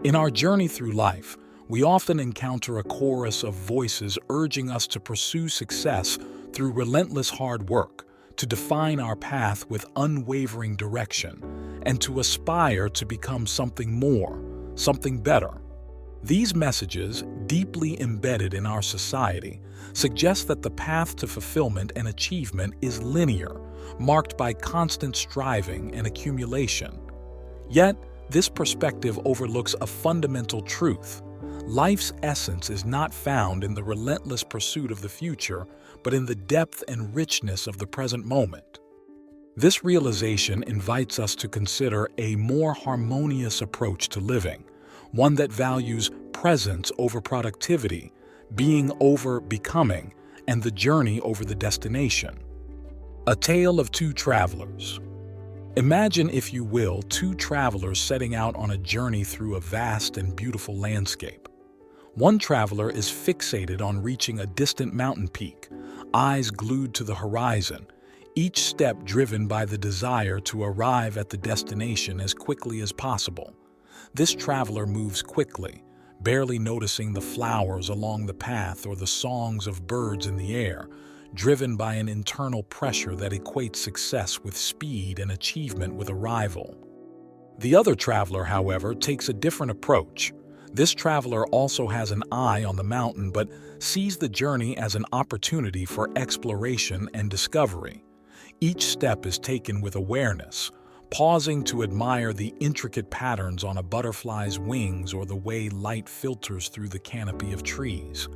In our journey through life, we often encounter a chorus of voices urging us to pursue success through relentless hard work, to define our path with unwavering direction, and to aspire to become something more, something better. These messages, deeply embedded in our society, suggest that the path to fulfillment and achievement is linear, marked by constant striving and accumulation. Yet, this perspective overlooks a fundamental truth. Life's essence is not found in the relentless pursuit of the future, but in the depth and richness of the present moment. This realization invites us to consider a more harmonious approach to living, one that values presence over productivity, being over becoming, and the journey over the destination. A tale of two travelers. Imagine, if you will, two travelers setting out on a journey through a vast and beautiful landscape. One traveler is fixated on reaching a distant mountain peak, eyes glued to the horizon, each step driven by the desire to arrive at the destination as quickly as possible. This traveler moves quickly, barely noticing the flowers along the path or the songs of birds in the air, driven by an internal pressure that equates success with speed and achievement with arrival. The other traveler, however, takes a different approach. This traveler also has an eye on the mountain, but sees the journey as an opportunity for exploration and discovery. Each step is taken with awareness, pausing to admire the intricate patterns on a butterfly's wings or the way light filters through the canopy of trees.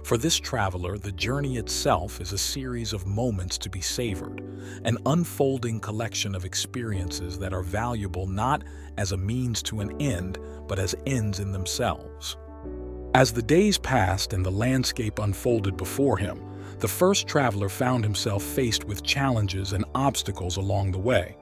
For this traveler, the journey itself is a series of moments to be savored, an unfolding collection of experiences that are valuable not as a means to an end, but as ends in themselves. As the days passed and the landscape unfolded before him, the first traveler found himself faced with challenges and obstacles along the way.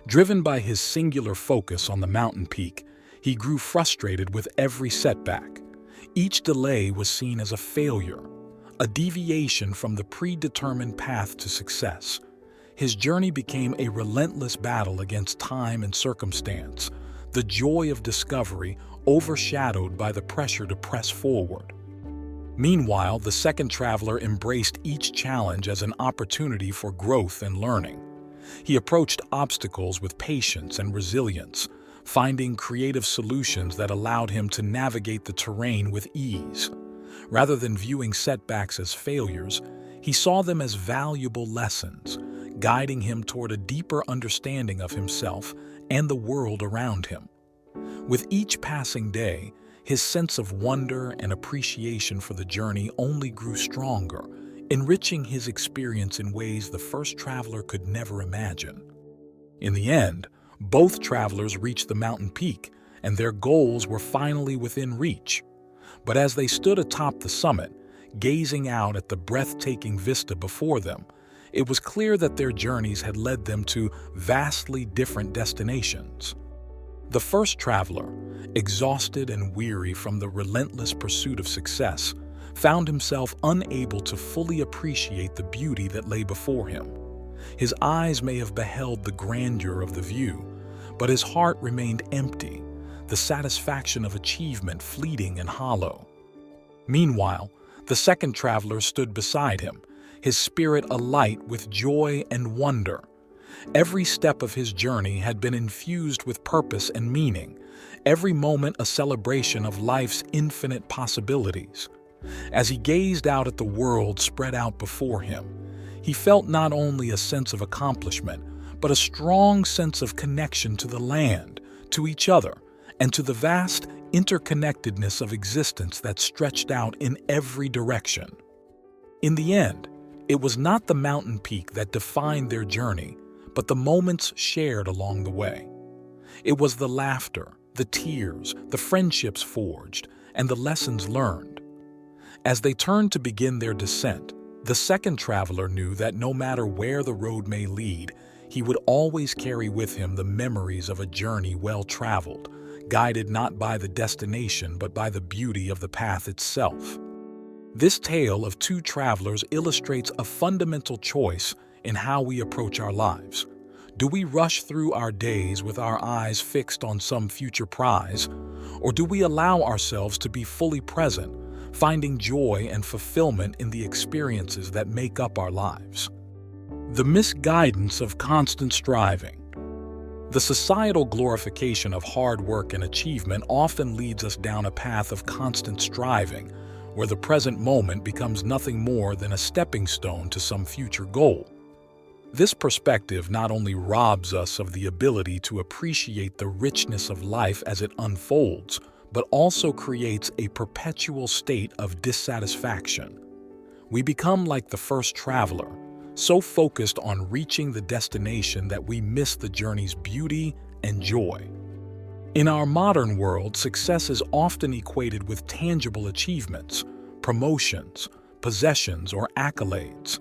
Driven by his singular focus on the mountain peak, he grew frustrated with every setback. Each delay was seen as a failure, a deviation from the predetermined path to success. His journey became a relentless battle against time and circumstance, the joy of discovery overshadowed by the pressure to press forward. Meanwhile, the second traveler embraced each challenge as an opportunity for growth and learning. He approached obstacles with patience and resilience, finding creative solutions that allowed him to navigate the terrain with ease. Rather than viewing setbacks as failures, he saw them as valuable lessons, guiding him toward a deeper understanding of himself and the world around him. With each passing day, his sense of wonder and appreciation for the journey only grew stronger, enriching his experience in ways the first traveler could never imagine. In the end, both travelers reached the mountain peak, and their goals were finally within reach. But as they stood atop the summit, gazing out at the breathtaking vista before them, it was clear that their journeys had led them to vastly different destinations. The first traveler, exhausted and weary from the relentless pursuit of success, found himself unable to fully appreciate the beauty that lay before him. His eyes may have beheld the grandeur of the view, but his heart remained empty, the satisfaction of achievement fleeting and hollow. Meanwhile, the second traveler stood beside him, his spirit alight with joy and wonder. Every step of his journey had been infused with purpose and meaning, every moment a celebration of life's infinite possibilities. As he gazed out at the world spread out before him, he felt not only a sense of accomplishment, but a strong sense of connection to the land, to each other, and to the vast interconnectedness of existence that stretched out in every direction. In the end, it was not the mountain peak that defined their journey, but the moments shared along the way. It was the laughter, the tears, the friendships forged, and the lessons learned. As they turned to begin their descent, the second traveler knew that no matter where the road may lead, he would always carry with him the memories of a journey well traveled, guided not by the destination but by the beauty of the path itself. This tale of two travelers illustrates a fundamental choice in how we approach our lives. Do we rush through our days with our eyes fixed on some future prize? Or do we allow ourselves to be fully present, finding joy and fulfillment in the experiences that make up our lives? The misguidance of constant striving. The societal glorification of hard work and achievement often leads us down a path of constant striving, where the present moment becomes nothing more than a stepping stone to some future goal. This perspective not only robs us of the ability to appreciate the richness of life as it unfolds, but also creates a perpetual state of dissatisfaction. We become like the first traveler, so focused on reaching the destination that we miss the journey's beauty and joy. In our modern world, success is often equated with tangible achievements, promotions, possessions, or accolades.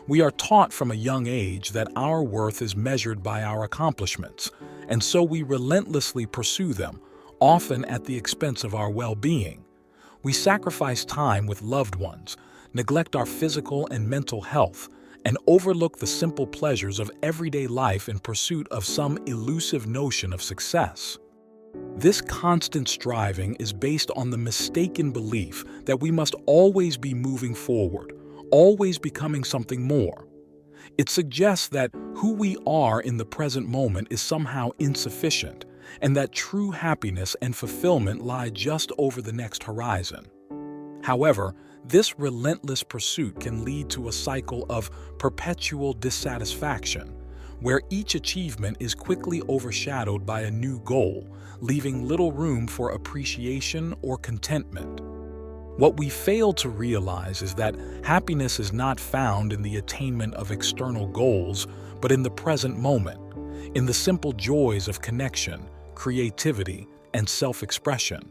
We are taught from a young age that our worth is measured by our accomplishments, and so we relentlessly pursue them, often at the expense of our well-being. We sacrifice time with loved ones, neglect our physical and mental health, and overlook the simple pleasures of everyday life in pursuit of some elusive notion of success. This constant striving is based on the mistaken belief that we must always be moving forward, always becoming something more. It suggests that who we are in the present moment is somehow insufficient, and that true happiness and fulfillment lie just over the next horizon. However, this relentless pursuit can lead to a cycle of perpetual dissatisfaction, where each achievement is quickly overshadowed by a new goal, leaving little room for appreciation or contentment. What we fail to realize is that happiness is not found in the attainment of external goals, but in the present moment, in the simple joys of connection, creativity, and self-expression.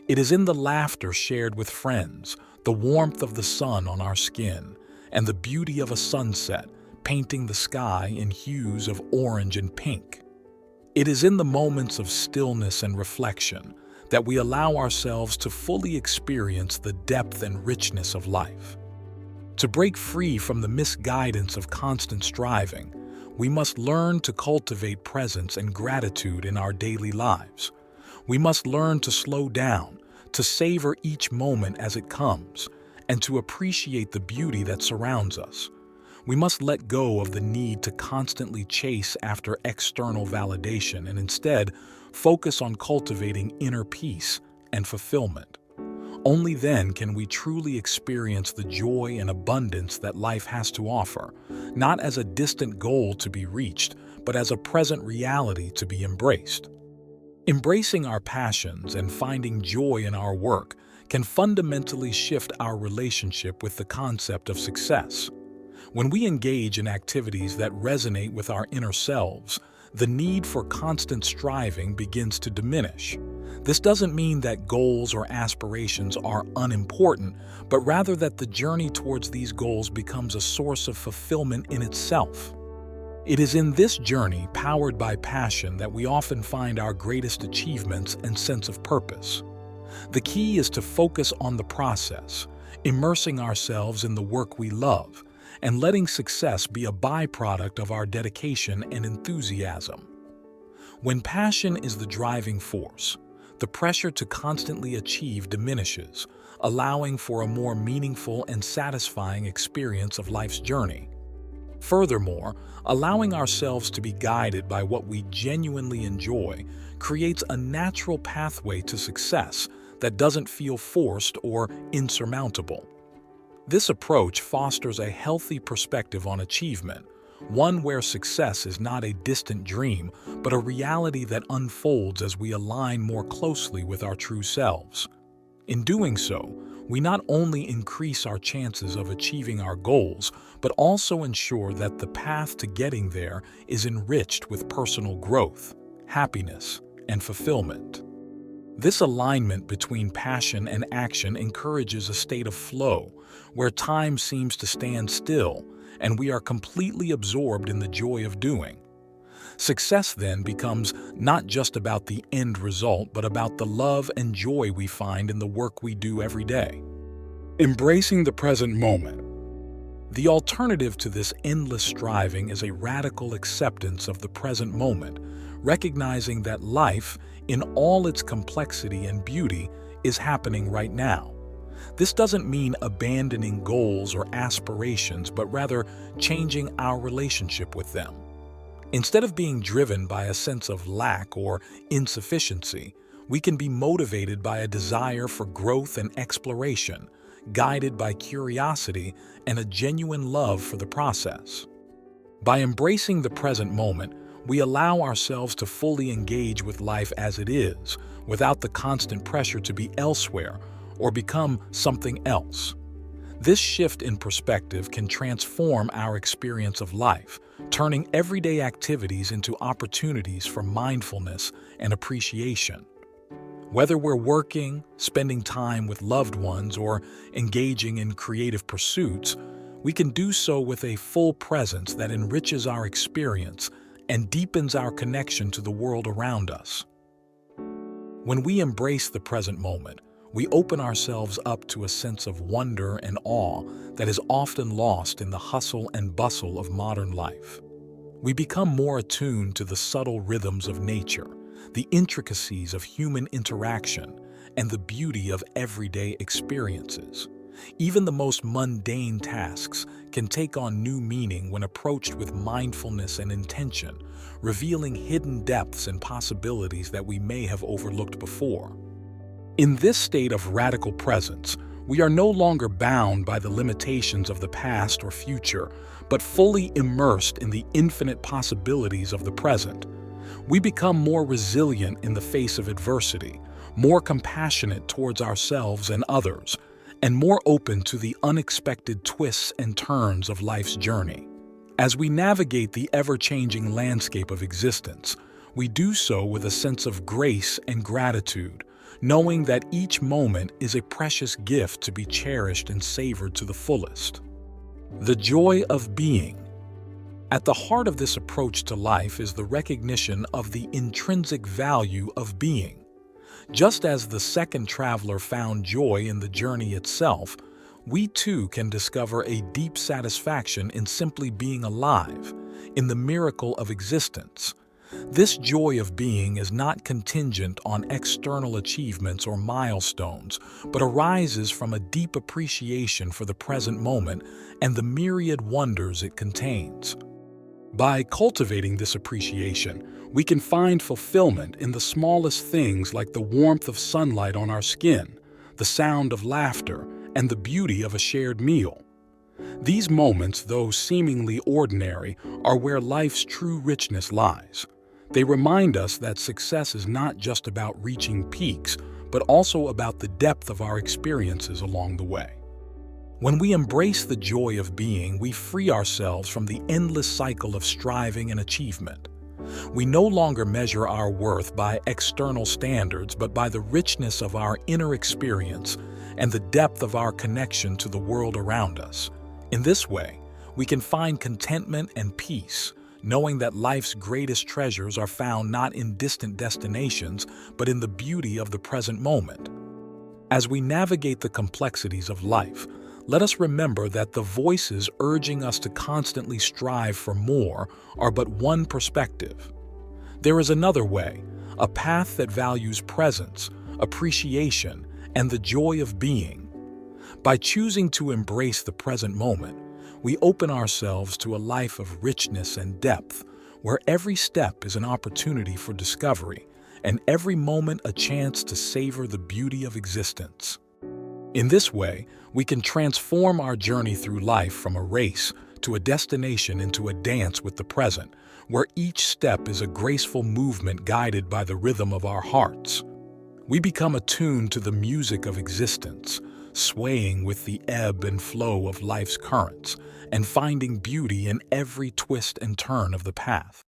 It is in the laughter shared with friends, the warmth of the sun on our skin, and the beauty of a sunset painting the sky in hues of orange and pink. It is in the moments of stillness and reflection that we allow ourselves to fully experience the depth and richness of life. To break free from the misguidance of constant striving, we must learn to cultivate presence and gratitude in our daily lives. We must learn to slow down, to savor each moment as it comes, and to appreciate the beauty that surrounds us. We must let go of the need to constantly chase after external validation and instead focus on cultivating inner peace and fulfillment. Only then can we truly experience the joy and abundance that life has to offer, not as a distant goal to be reached, but as a present reality to be embraced. Embracing our passions and finding joy in our work can fundamentally shift our relationship with the concept of success. When we engage in activities that resonate with our inner selves, the need for constant striving begins to diminish. This doesn't mean that goals or aspirations are unimportant, but rather that the journey towards these goals becomes a source of fulfillment in itself. It is in this journey, powered by passion, that we often find our greatest achievements and sense of purpose. The key is to focus on the process, immersing ourselves in the work we love, and letting success be a byproduct of our dedication and enthusiasm. When passion is the driving force, the pressure to constantly achieve diminishes, allowing for a more meaningful and satisfying experience of life's journey. Furthermore, allowing ourselves to be guided by what we genuinely enjoy creates a natural pathway to success that doesn't feel forced or insurmountable. This approach fosters a healthy perspective on achievement, one where success is not a distant dream, but a reality that unfolds as we align more closely with our true selves. In doing so, we not only increase our chances of achieving our goals, but also ensure that the path to getting there is enriched with personal growth, happiness, and fulfillment. This alignment between passion and action encourages a state of flow, where time seems to stand still and we are completely absorbed in the joy of doing. Success then becomes not just about the end result, but about the love and joy we find in the work we do every day. Embracing the present moment. The alternative to this endless striving is a radical acceptance of the present moment, recognizing that life, in all its complexity and beauty, is happening right now. This doesn't mean abandoning goals or aspirations, but rather changing our relationship with them. Instead of being driven by a sense of lack or insufficiency, we can be motivated by a desire for growth and exploration, guided by curiosity and a genuine love for the process. By embracing the present moment, we allow ourselves to fully engage with life as it is, without the constant pressure to be elsewhere or become something else. This shift in perspective can transform our experience of life, turning everyday activities into opportunities for mindfulness and appreciation. Whether we're working, spending time with loved ones, or engaging in creative pursuits, we can do so with a full presence that enriches our experience and deepens our connection to the world around us. When we embrace the present moment, we open ourselves up to a sense of wonder and awe that is often lost in the hustle and bustle of modern life. We become more attuned to the subtle rhythms of nature, the intricacies of human interaction, and the beauty of everyday experiences. Even the most mundane tasks can take on new meaning when approached with mindfulness and intention, revealing hidden depths and possibilities that we may have overlooked before. In this state of radical presence, we are no longer bound by the limitations of the past or future, but fully immersed in the infinite possibilities of the present. We become more resilient in the face of adversity, more compassionate towards ourselves and others, and more open to the unexpected twists and turns of life's journey. As we navigate the ever-changing landscape of existence, we do so with a sense of grace and gratitude, knowing that each moment is a precious gift to be cherished and savored to the fullest. The joy of being. At the heart of this approach to life is the recognition of the intrinsic value of being. Just as the second traveler found joy in the journey itself, we too can discover a deep satisfaction in simply being alive, in the miracle of existence. This joy of being is not contingent on external achievements or milestones, but arises from a deep appreciation for the present moment and the myriad wonders it contains. By cultivating this appreciation, we can find fulfillment in the smallest things like the warmth of sunlight on our skin, the sound of laughter, and the beauty of a shared meal. These moments, though seemingly ordinary, are where life's true richness lies. They remind us that success is not just about reaching peaks, but also about the depth of our experiences along the way. When we embrace the joy of being, we free ourselves from the endless cycle of striving and achievement. We no longer measure our worth by external standards, but by the richness of our inner experience and the depth of our connection to the world around us. In this way, we can find contentment and peace, knowing that life's greatest treasures are found not in distant destinations, but in the beauty of the present moment. As we navigate the complexities of life, let us remember that the voices urging us to constantly strive for more are but one perspective. There is another way, a path that values presence, appreciation, and the joy of being. By choosing to embrace the present moment, we open ourselves to a life of richness and depth, where every step is an opportunity for discovery, and every moment a chance to savor the beauty of existence. In this way, we can transform our journey through life from a race to a destination into a dance with the present, where each step is a graceful movement guided by the rhythm of our hearts. We become attuned to the music of existence, swaying with the ebb and flow of life's currents, and finding beauty in every twist and turn of the path.